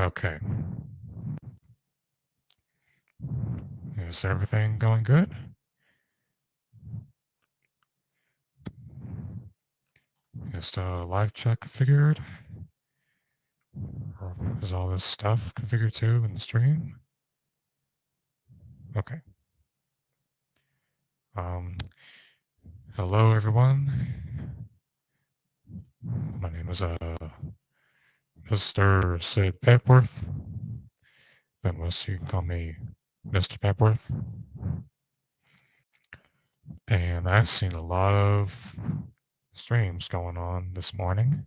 Okay. Is everything going good? Is the live chat configured? Or is all this stuff configured too in the stream? Okay. Um, hello everyone. My name is Mr. Sid Pepworth, but most of you can call me Mr. Pepworth. And I've seen a lot of streams going on this morning.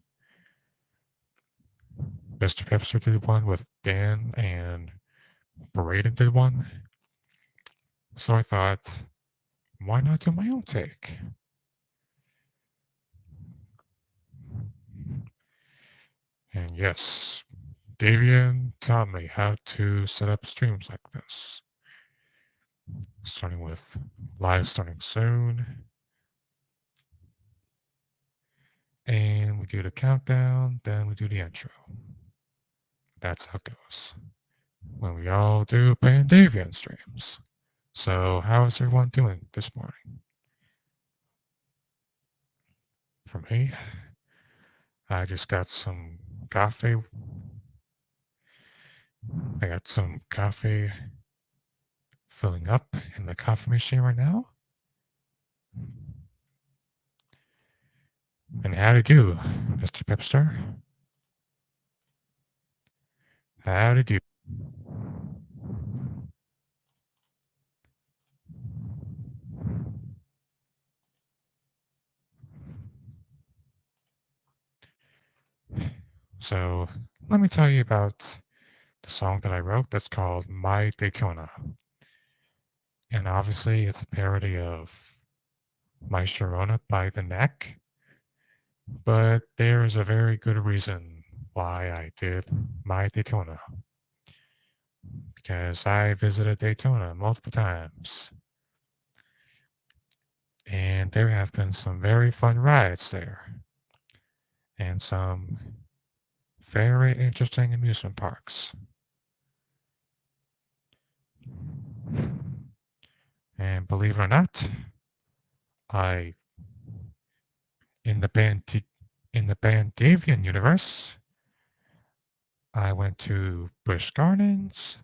Mr. Pepster did one with Dan and Braden did one. So I thought, why not do my own take? And yes, Davian taught me how to set up streams like this. Starting with live starting soon. And we do the countdown, then we do the intro. That's how it goes. When we all do Pandavian streams. So how is everyone doing this morning? For me, I just got some coffee. I got some coffee filling up in the coffee machine right now. And how do you do, Mr. Pepster? How do you do? So let me tell you about the song that I wrote that's called My Daytona. And obviously it's a parody of My Sharona by The Neck. But there is a very good reason why I did My Daytona. Because I visited Daytona multiple times. And there have been some very fun rides there. And some very interesting amusement parks. And believe it or not, I in the Bandavian universe, I went to Busch Gardens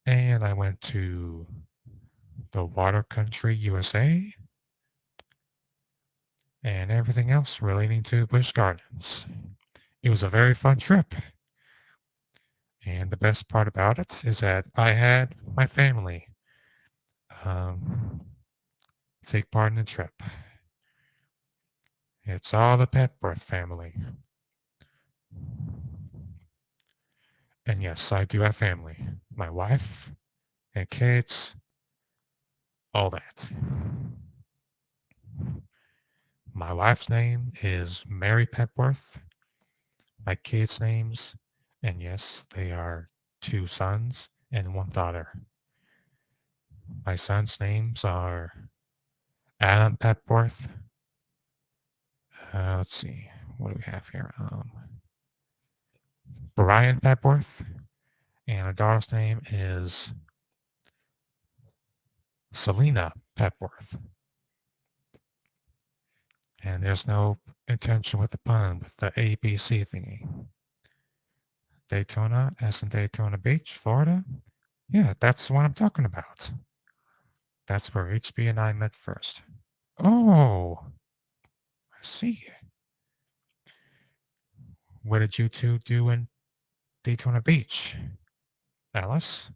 and I went to the Water Country USA and everything else relating to Busch Gardens. It was a very fun trip. And the best part about it is that I had my family take part in the trip. It's all the Pepworth family. And yes, I do have family. My wife and kids, all that. My wife's name is Mary Pepworth. My kids' names, and yes, they are 2 sons and 1 daughter. My sons' names are Adam Pepworth. Let's see, what do we have here? Brian Pepworth, and a daughter's name is Selena Pepworth. And there's no intention with the pun with the ABC thingy. Daytona, as in Daytona Beach, Florida? Yeah, that's what I'm talking about. That's where HB and I met first. Oh, I see. What did you two do in Daytona Beach, Alice?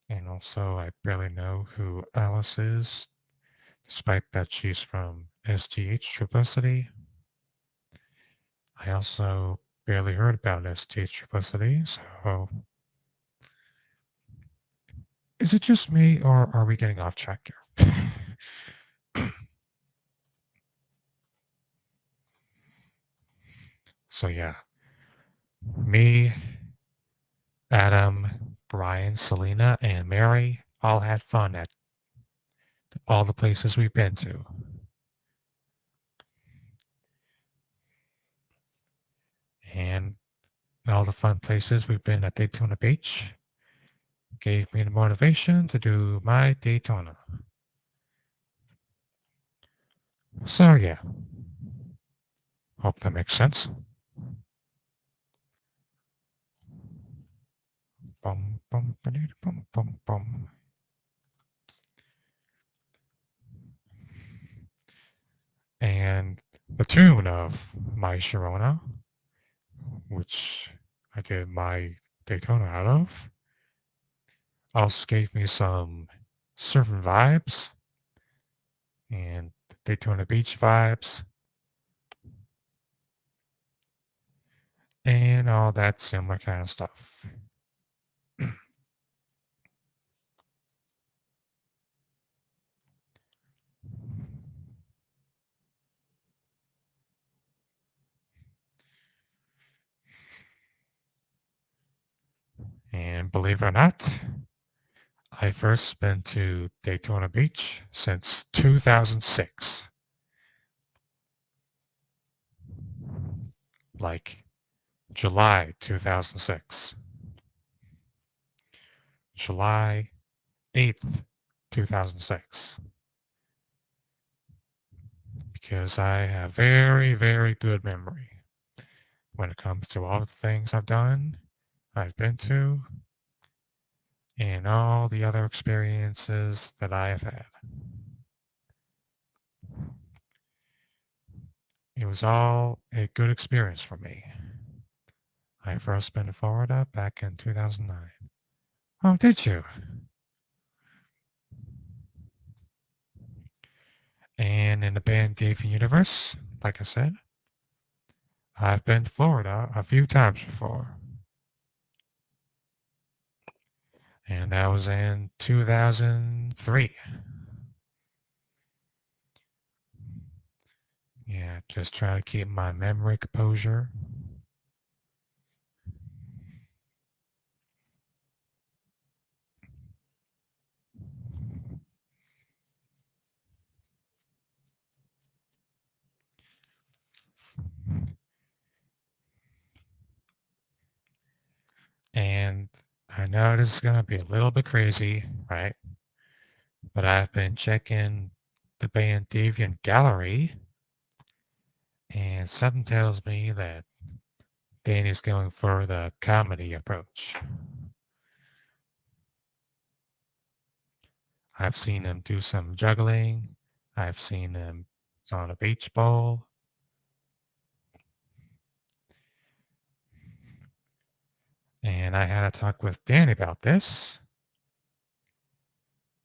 And also, I barely know who Alice is, despite that she's from STH Triplicity. I also barely heard about STH Triplicity, so is it just me, or are we getting off track here? So yeah, me, Adam, Brian, Selena, and Mary all had fun at all the places we've been to. And and all the fun places we've been at Daytona Beach gave me the motivation to do my Daytona. So yeah, hope that makes sense. Bum, bum, bum, bum, bum. And the tune of My Sharona, which I did my Daytona out of, also gave me some surfing vibes and Daytona Beach vibes and all that similar kind of stuff. And believe it or not, I first been to Daytona Beach since 2006. Like July 2006. July 8th, 2006. Because I have very, very good memory when it comes to all the things I've been to, and all the other experiences that I have had. It was all a good experience for me. I first been to Florida back in 2009. Oh, did you? And in the band Dave Universe, like I said, I've been to Florida a few times before. And that was in 2003. Yeah, just trying to keep my memory composure. And I know this is going to be a little bit crazy, right? But I've been checking the band Deviant Gallery, and something tells me that Danny's going for the comedy approach. I've seen him do some juggling. I've seen him on a beach ball. And I had a talk with Danny about this.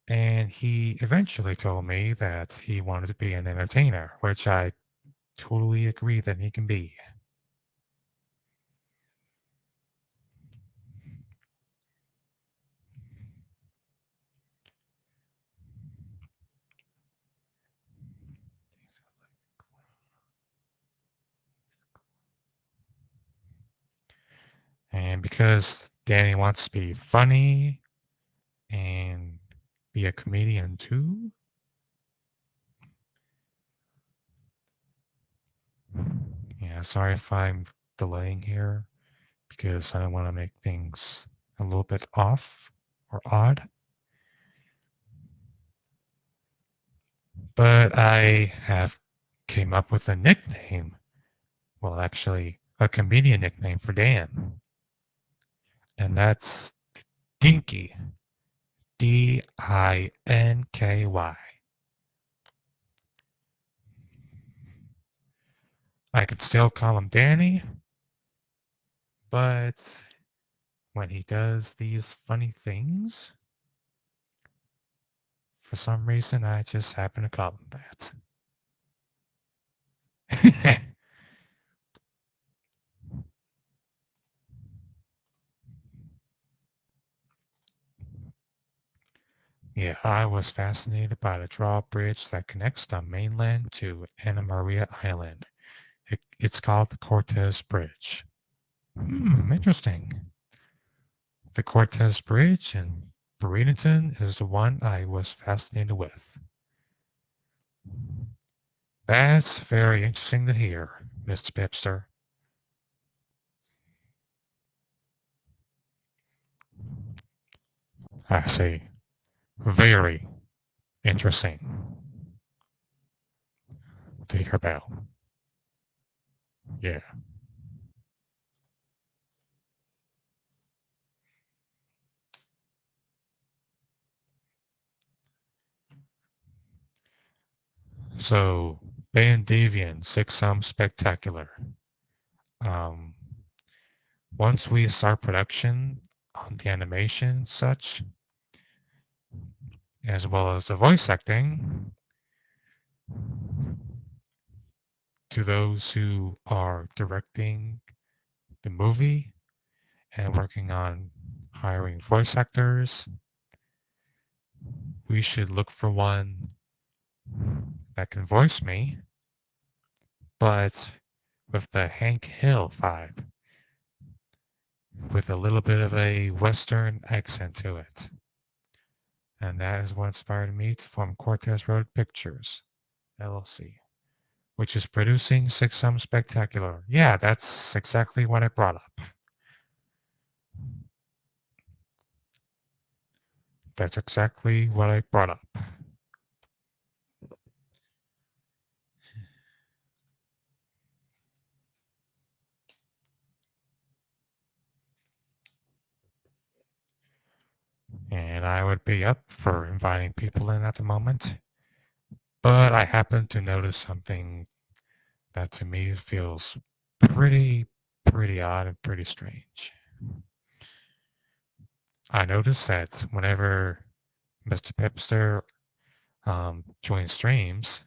And he eventually told me that he wanted to be an entertainer, which I totally agree that he can be. And because Danny wants to be funny and be a comedian too, yeah, sorry if I'm delaying here because I don't want to make things a little bit off or odd. But I have came up with a nickname. Well, actually, a comedian nickname for Dan. And that's Dinky. Dinky. I could still call him Danny, but when he does these funny things, for some reason I just happen to call him that. Yeah, I was fascinated by the drawbridge that connects the mainland to Anna Maria Island. It's called the Cortez Bridge. Interesting. The Cortez Bridge in Bradenton is the one I was fascinated with. That's very interesting to hear, Mr. Pipster. I see. Very interesting to hear about. Yeah. So, Bandavian, Six Some Spectacular. Um, Once we start production on the animation, such as well as the voice acting, to those who are directing the movie and working on hiring voice actors, we should look for one that can voice me, but with the Hank Hill vibe, with a little bit of a Western accent to it. And that is what inspired me to form Cortez Road Pictures, LLC, which is producing Six Some Spectacular. Yeah, that's exactly what I brought up. That's exactly what I brought up. And I would be up for inviting people in at the moment. But I happen to notice something that to me feels pretty odd and pretty strange. I noticed that whenever Mr. Pipster joins streams,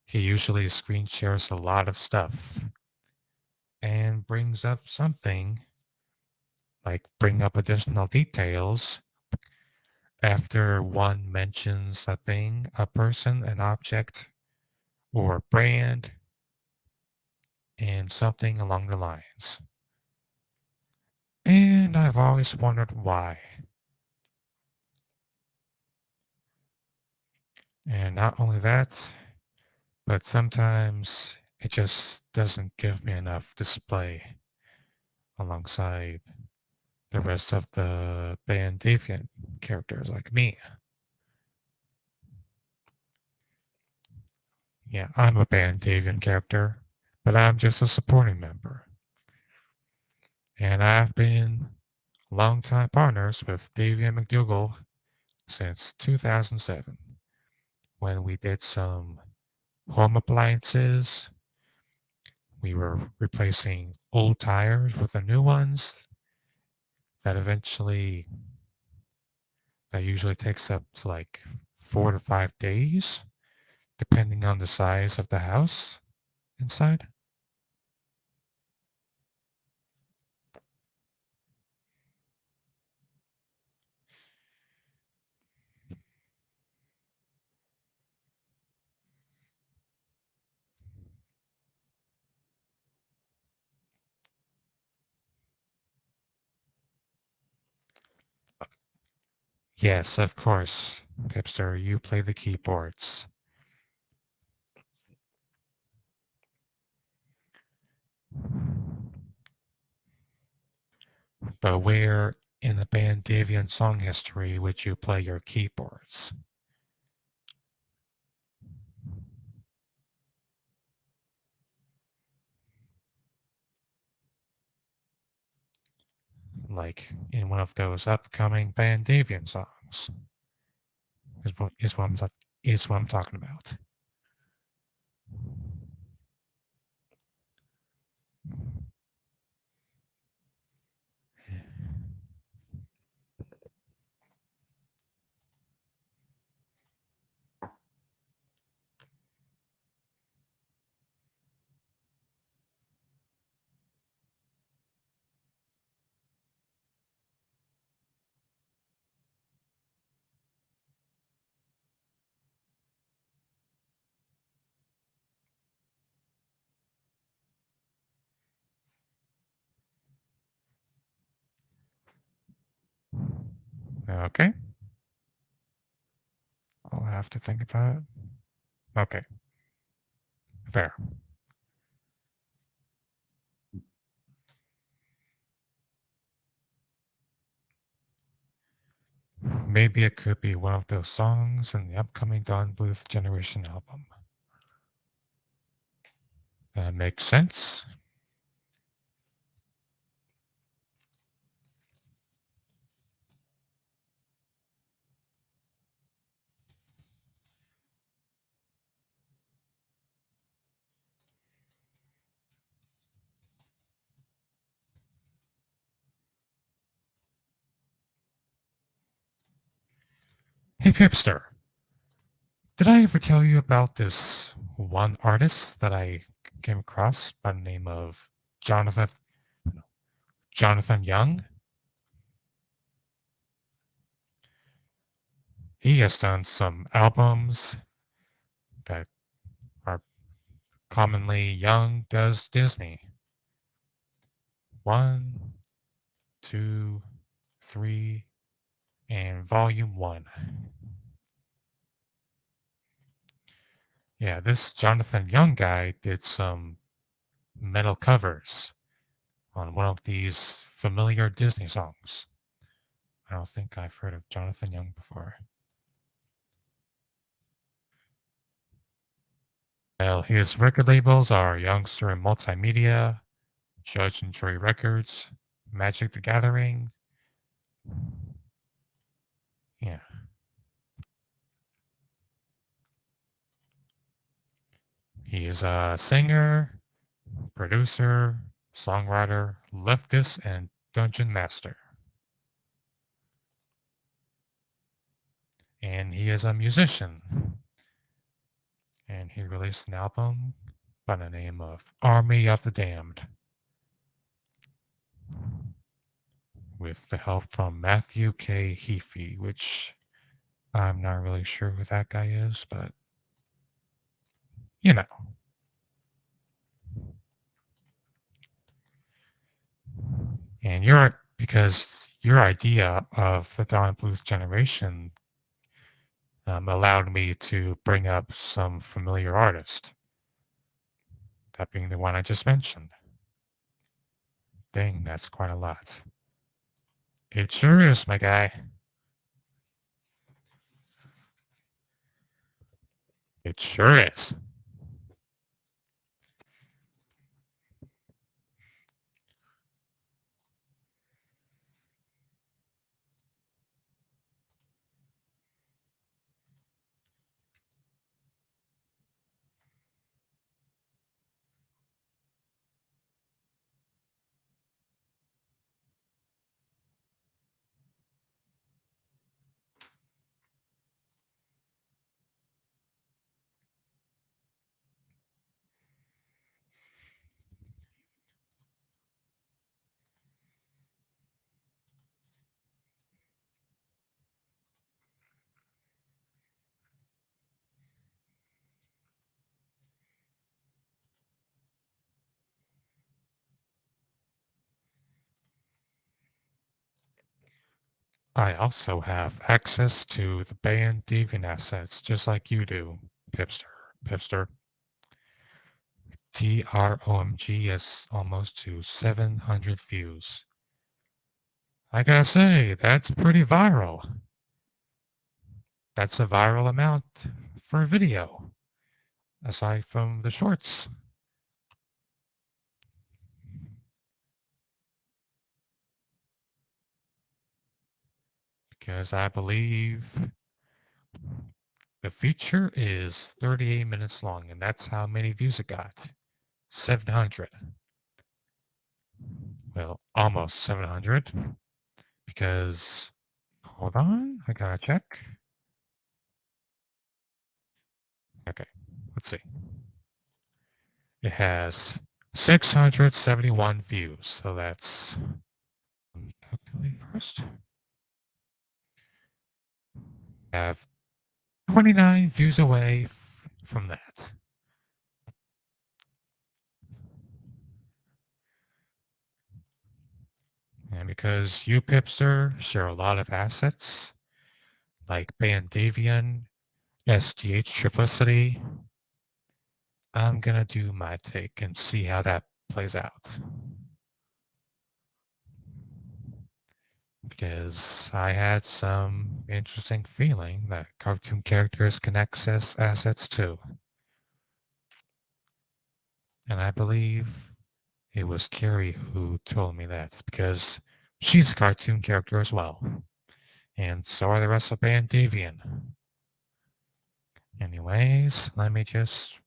he usually screen shares a lot of stuff and brings up something like bring up additional details after one mentions a thing, a person, an object, or a brand, and something along the lines. And I've always wondered why. And not only that, but sometimes it just doesn't give me enough display alongside the rest of the band Deviant characters like me. Yeah, I'm a band Deviant character, but I'm just a supporting member. And I've been longtime partners with Deviant McDougall since 2007 when we did some home appliances. We were replacing old tires with the new ones that eventually that usually takes up to like 4 to 5 days, depending on the size of the house inside. Yes, of course, Pipster, you play the keyboards. But where in the band Deviant song history would you play your keyboards? Like in one of those upcoming band Deviant songs is what I'm talking about. Okay, I'll have to think about it. Okay, fair. maybe it could be one of those songs in the upcoming Dawn Blues Generation album. That makes sense. Hey, Pipster, did I ever tell you about this one artist that I came across by the name of Jonathan Jonathan Young? He has done some albums that are commonly Young Does Disney. 1, 2, 3, and Volume 1. Yeah, this Jonathan Young guy did some metal covers on one of these familiar Disney songs. I don't think I've heard of Jonathan Young before. Well, his record labels are Youngster and Multimedia, Judge and Jury Records, Magic the Gathering. Yeah. He is a singer, producer, songwriter, leftist, and dungeon master. And he is a musician. And he released an album by the name of Army of the Damned with the help from Matthew K. Heafy, which I'm not really sure who that guy is, but you know. And because your idea of the Dawn Blues generation allowed me to bring up some familiar artist, that being the one I just mentioned. Dang, that's quite a lot. It sure is, my guy. It sure is. I also have access to the band Deviant assets, just like you do, Pipster. Pipster. TROMG is almost to 700 views. I gotta say, that's pretty viral. That's a viral amount for a video, aside from the shorts. Because I believe the feature is 38 minutes long, and that's how many views it got. 700. Well, almost 700. Because, hold on, I gotta check. Okay, let's see. It has 671 views, so that's... Let me calculate first. I have 29 views away from that. And because you, Pipster, share a lot of assets, like Bandavian, SDH Triplicity, I'm gonna do my take and see how that plays out. because I had some interesting feeling that cartoon characters can access assets too. And I believe it was Carrie who told me that because she's a cartoon character as well. And so are the rest of Band Deviant. Anyways, let me just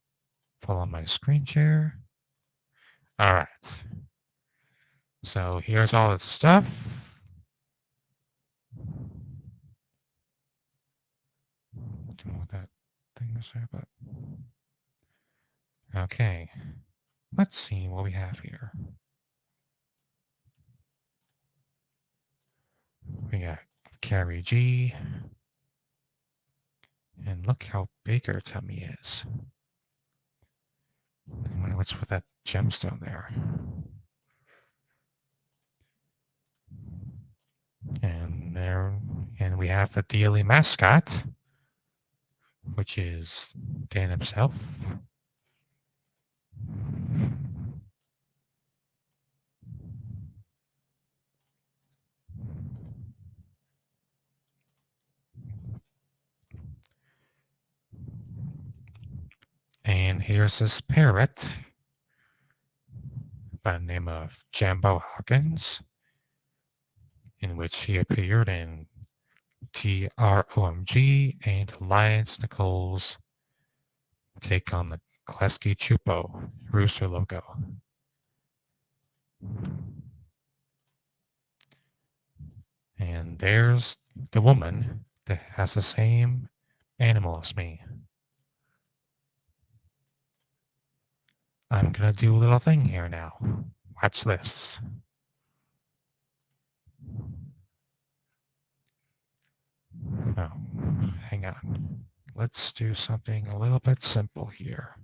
pull on my screen share. All right. So here's all the stuff. Don't know what that thing is there, but okay. Let's see what we have here. We got Carrie G. And look how big her tummy is. I wonder what's with that gemstone there. And we have the daily mascot, which is Dan himself. And here's this parrot by the name of Jambo Hawkins, in which he appeared in TROMG and Alliance Nicole's take on the Klesky Chupo rooster logo. And there's the woman that has the same animal as me. I'm gonna do a little thing here now. Watch this. Oh, hang on. Let's do something a little bit simple here.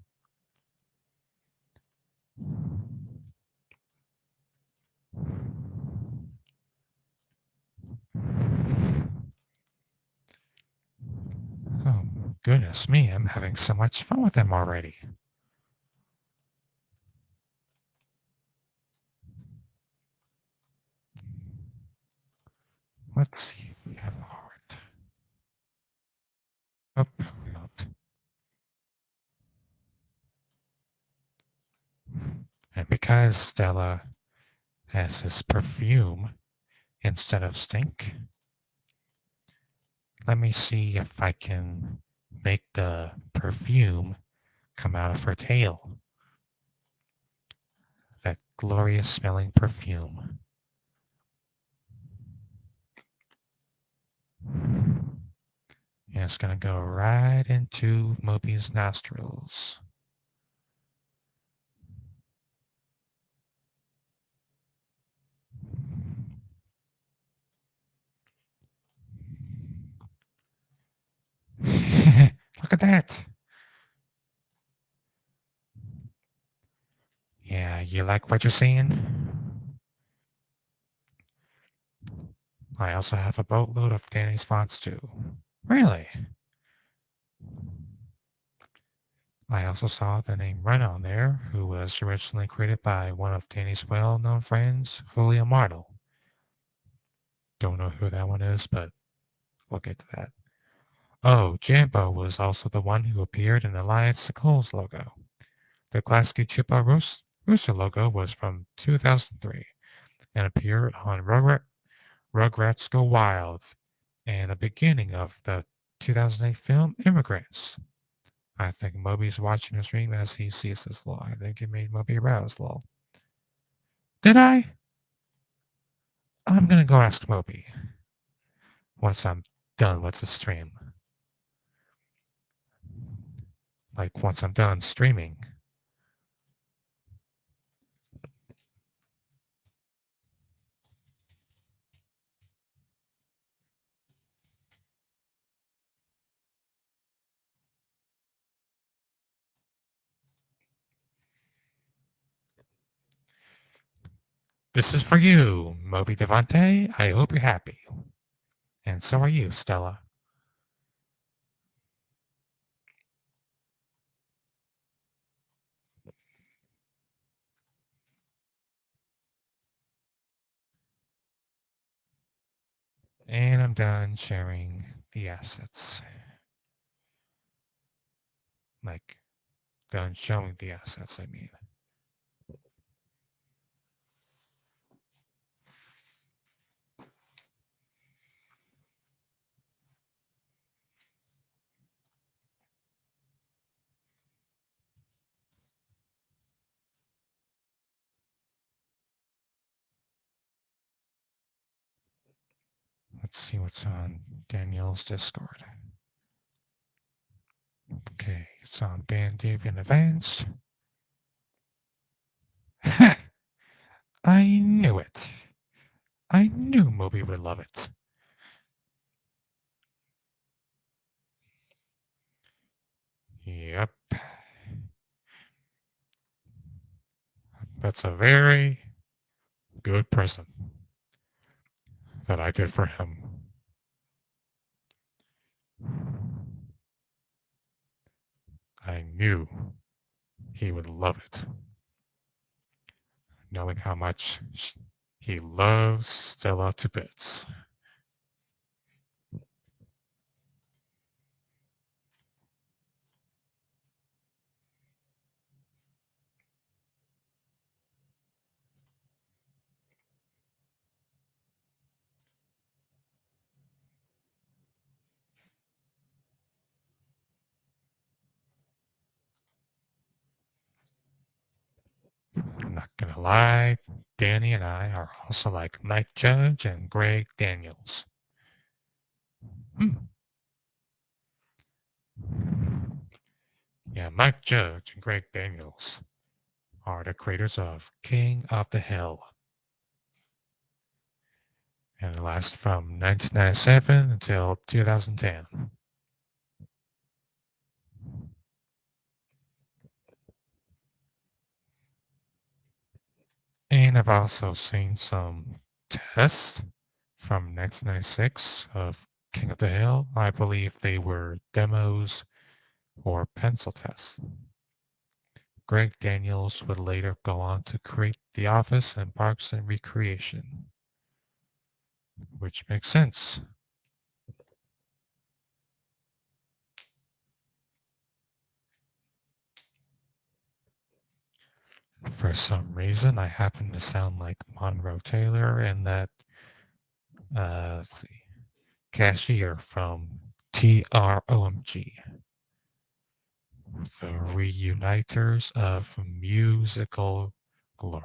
Oh, goodness me, I'm having so much fun with them already. Let's see if we have a heart. Oh, we don't. And because Stella has this perfume instead of stink, let me see if I can make the perfume come out of her tail. That glorious smelling perfume. And it's going to go right into Moby's nostrils. Look at that. Yeah, you like what you're seeing? I also have a boatload of Danny's fonts too. Really? I also saw the name Ren on there, who was originally created by one of Danny's well-known friends, Julio Martel. Don't know who that one is, but we'll get to that. Oh, Jambo was also the one who appeared in Alliance Nicole's logo. The classic Chupa Rooster logo was from 2003 and appeared on Rugrats Go Wild and the beginning of the 2008 film Immigrants. I think Moby's watching the stream as he sees this law. I think it made Moby aroused, lol. Did I? I'm gonna go ask Moby once I'm done with the stream. Like once I'm done streaming. This is for you, Moby Devante. I hope you're happy. And so are you, Stella. And I'm done sharing the assets. Like, done showing the assets, I mean. Let's see what's on Daniel's Discord. Okay, it's on Bandavian Advanced. I knew it. I knew Moby would love it. Yep. That's a very good present that I did for him. I knew he would love it, knowing how much he loves Stella to bits. I'm not gonna lie, Danny and I are also like Mike Judge and Greg Daniels. Hmm. Yeah, Mike Judge and Greg Daniels are the creators of King of the Hill. And it lasted from 1997 until 2010. And I've also seen some tests from 1996 of King of the Hill. I believe they were demos or pencil tests. Greg Daniels would later go on to create The Office and Parks and Recreation, which makes sense. For some reason, I happen to sound like Monroe Taylor in that, let's see, cashier from TROMG, the reuniters of musical glory.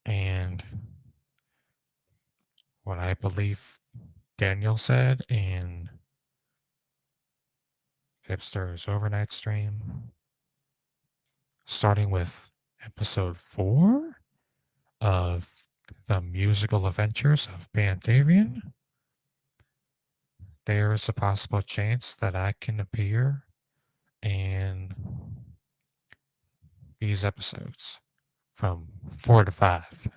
And what I believe Daniel said in Hipster's Overnight Stream, starting with episode 4 of The Musical Adventures of Pantherian, there is a possible chance that I can appear in these episodes from 4 to 5,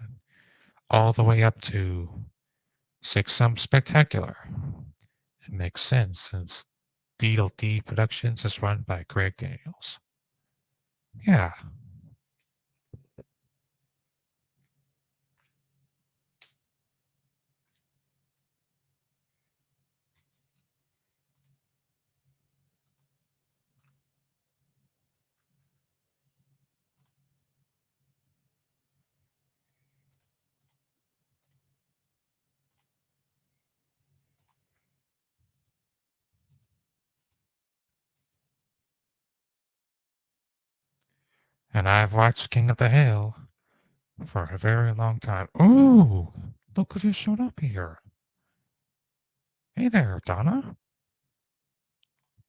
all the way up to 6 Some Spectacular. It makes sense since Deedle D Productions is run by Greg Daniels. Yeah. And I've watched King of the Hill for a very long time. Ooh, look who just showed up here. Hey there, Donna.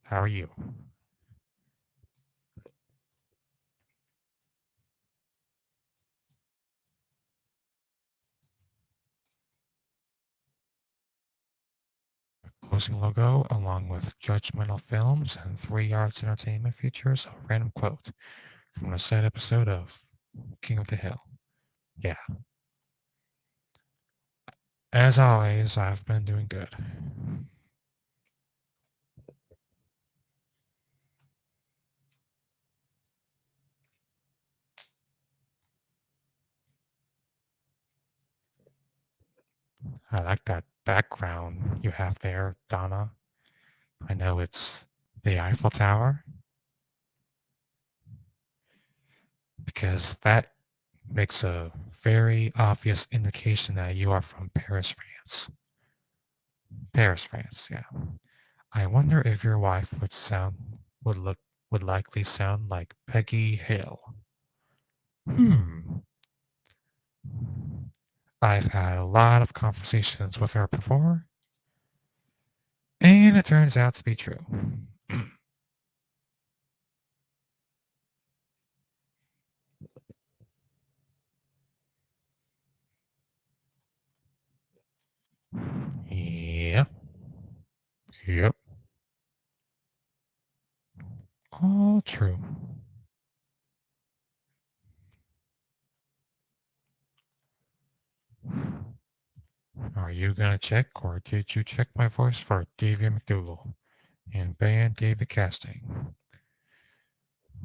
How are you? Closing logo, along with Judgmental Films and 3 Arts Entertainment features a random quote from a set episode of King of the Hill. Yeah. As always, I've been doing good. I like that background you have there, Donna. I know it's the Eiffel Tower because that makes a very obvious indication that you are from Paris, France. Paris, France, yeah. I wonder if your wife would likely sound like Peggy Hill. Hmm. I've had a lot of conversations with her before, and it turns out to be true. Yep, yep, all true. Are you gonna check, or did you check my voice for Davy McDougal in Band David Casting?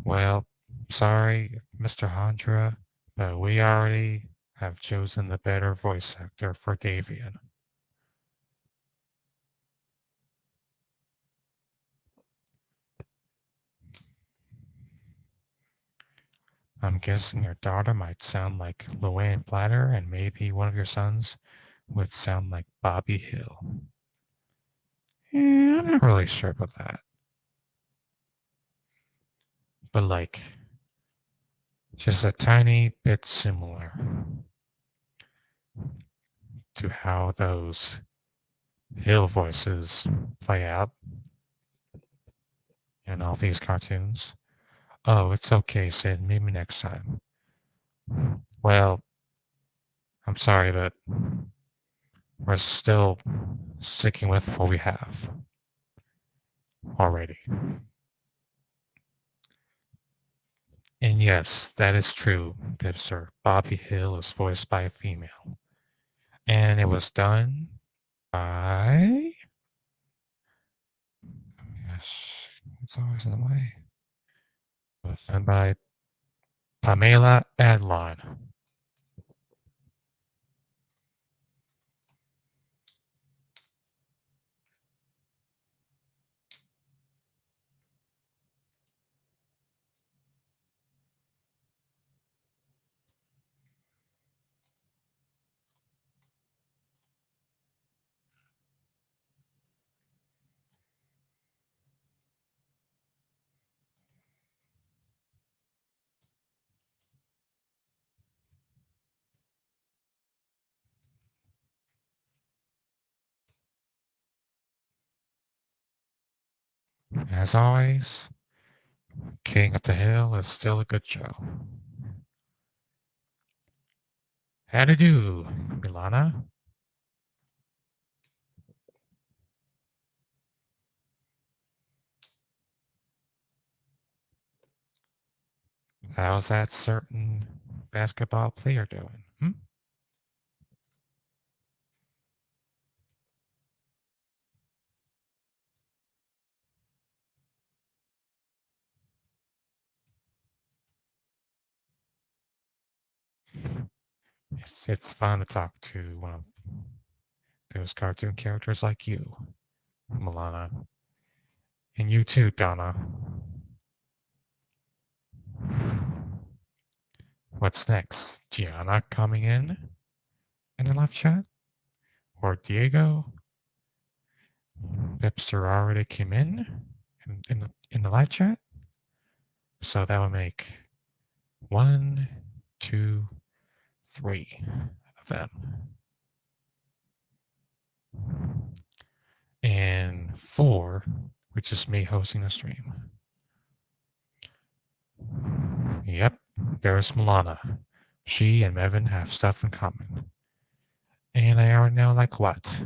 Well, sorry, Mr. Hondra, but we already have chosen the better voice actor for Davian. I'm guessing your daughter might sound like Luann Platter, and maybe one of your sons would sound like Bobby Hill. Yeah, I'm not really sure about that. But like, just a tiny bit similar to how those Hill voices play out in all these cartoons. Oh, it's okay, Sid. Maybe next time. Well, I'm sorry, but we're still sticking with what we have already. And yes, that is true, Pipster. Bobby Hill is voiced by a female. And it was done by... Yes, it's always in the way. It was done by Pamela Adlon. As always, King of the Hill is still a good show. How to do, Milana? How's that certain basketball player doing? Hmm? It's fun to talk to one of those cartoon characters like you, Milana. And you too, Donna. What's next? Gianna coming in the live chat? Or Diego? Pipster already came in the live chat? So that would make one, two, three of them. And four, which is me hosting the stream. Yep, there's Milana. She and Mevin have stuff in common. And I already know like what.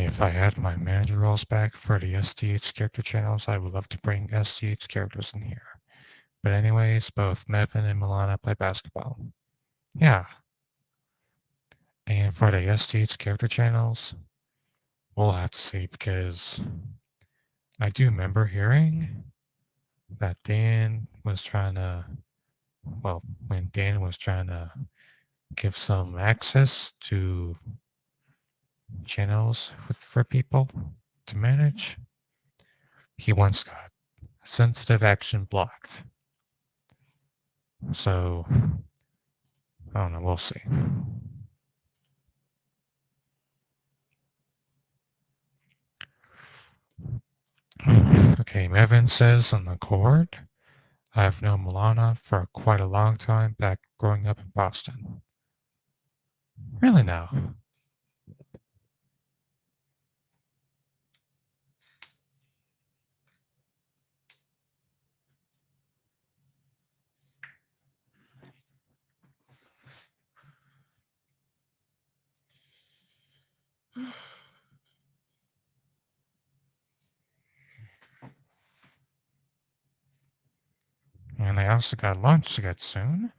If I had my manager roles back for the SDH character channels, I would love to bring SDH characters in here. But anyways, both Mevin and Milana play basketball. Yeah. And for the SDH character channels, we'll have to see because I do remember hearing that when Dan was trying to give some access to channels for people to manage, he once got sensitive action blocked. So, I don't know, we'll see. Okay, Mevin says on the cord, I've known Milana for quite a long time back growing up in Boston. Really now? And I also got lunch to get soon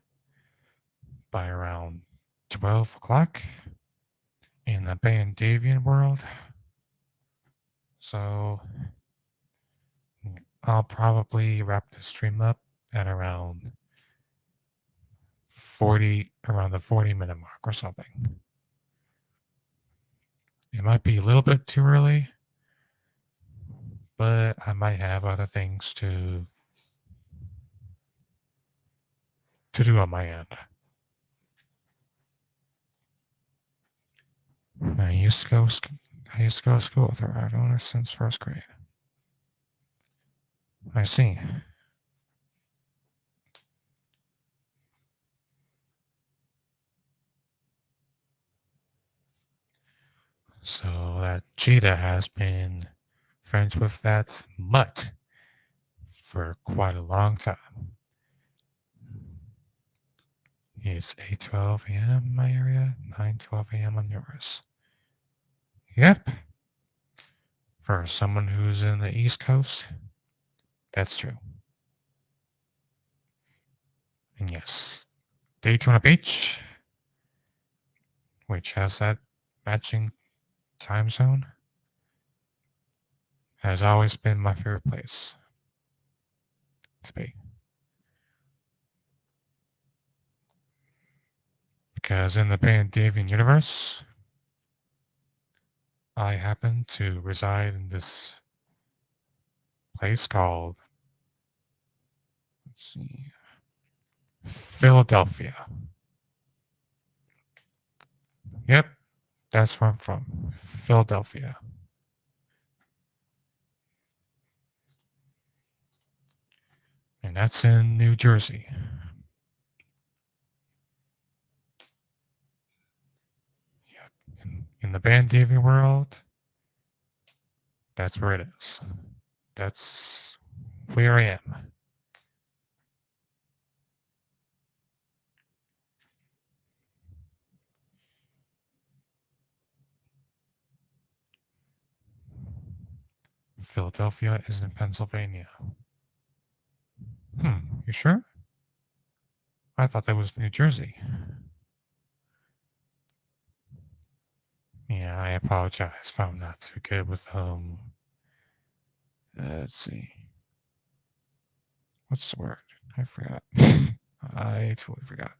by around 12 o'clock in the Bandavian world. So I'll probably wrap the stream up at around the 40-minute mark or something. It might be a little bit too early, but I might have other things to do on my end. I used to go to school with her. I've known her since first grade. I see. So that cheetah has been friends with that mutt for quite a long time. It's 8:12 a.m. in my area, 9:12 a.m. on yours. Yep. For someone who's in the East Coast, that's true. And yes, Daytona Beach, which has that matching time zone, has always been my favorite place to be. Because in the Pandavian universe, I happen to reside in this place called, let's see, Philadelphia. Yep, that's where I'm from, Philadelphia. And that's in New Jersey. Yep. In the Bandavian world, that's where it is. That's where I am. Philadelphia is in Pennsylvania. You sure? I thought that was New Jersey. Yeah, I apologize if I'm not too good with let's see. What's the word? I forgot. I totally forgot.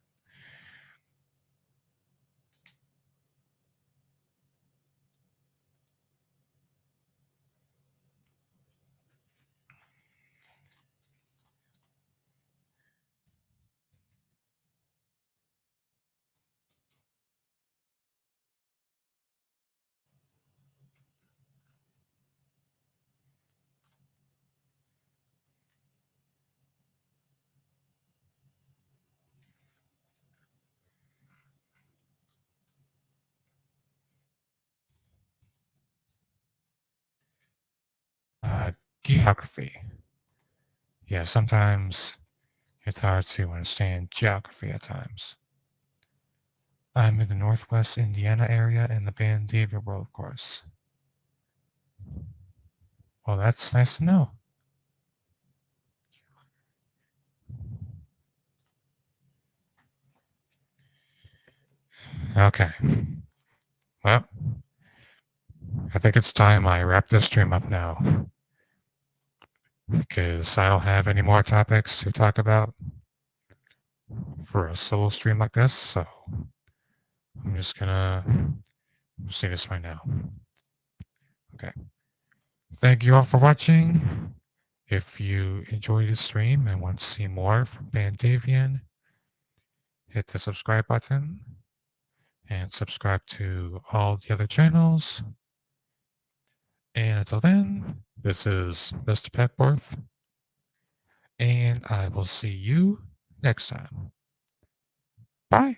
Geography. Yeah, sometimes it's hard to understand geography at times. I'm in the Northwest Indiana area in the Bandavian world, of course. Well, that's nice to know. Okay. Well, I think it's time I wrap this stream up now because I don't have any more topics to talk about for a solo stream like this. So I'm just gonna say this right now. Okay. Thank you all for watching. If you enjoyed the stream and want to see more from Bandavian, hit the subscribe button and subscribe to all the other channels. And until then, this is Mr. Pepworth, and I will see you next time. Bye.